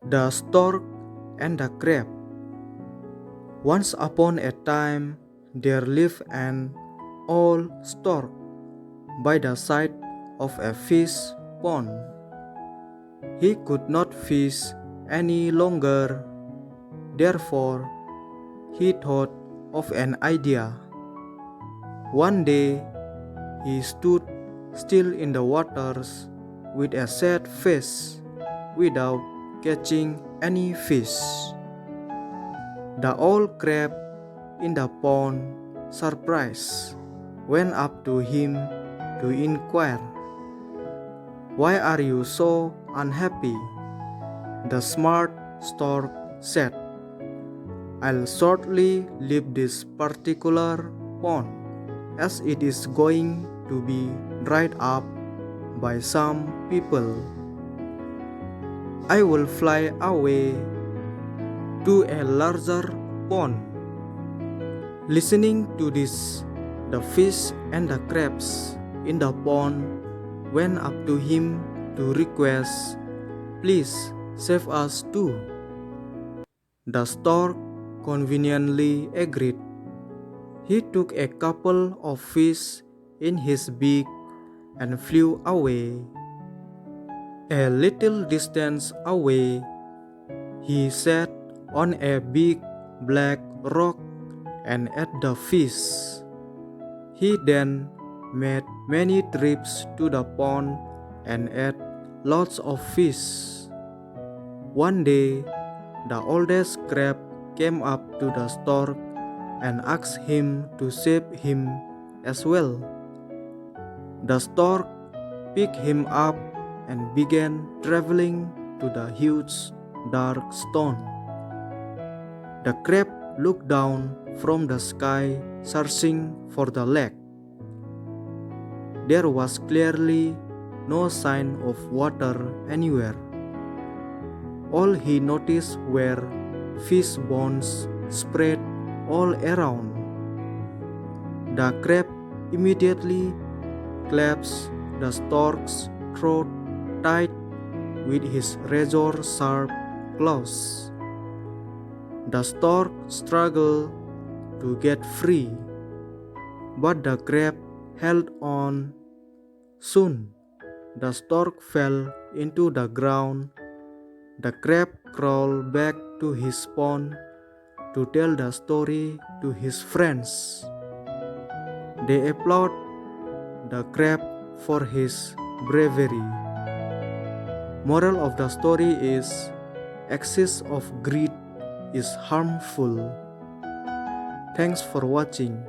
The Stork and the Crab. Once upon a time, there lived an old stork by the side of a fish pond. He could not fish any longer, therefore, he thought of an idea. One day, he stood still in the waters with a sad face without catching any fish. The old crab in the pond, surprised, went up to him to inquire, "Why are you so unhappy?" The smart stork said, "I'll shortly leave this particular pond, as it is going to be dried up by some people. I will fly away to a larger pond." Listening to this, the fish and the crabs in the pond went up to him to request, "Please save us too." The stork conveniently agreed. He took a couple of fish in his beak and flew away. A little distance away, he sat on a big black rock and ate the fish. He then made many trips to the pond and ate lots of fish. One day, the oldest crab came up to the stork and asked him to save him as well. The stork picked him up and began traveling to the huge dark stone. The crab looked down from the sky, searching for the lake. There was clearly no sign of water anywhere. All he noticed were fish bones spread all around. The crab immediately clasped the stork's throat tight with his razor-sharp claws. The stork struggled to get free, but the crab held on. Soon, the stork fell into the ground. The crab crawled back to his pond to tell the story to his friends. They applauded the crab for his bravery. Moral of the story is, excess of greed is harmful. Thanks for watching.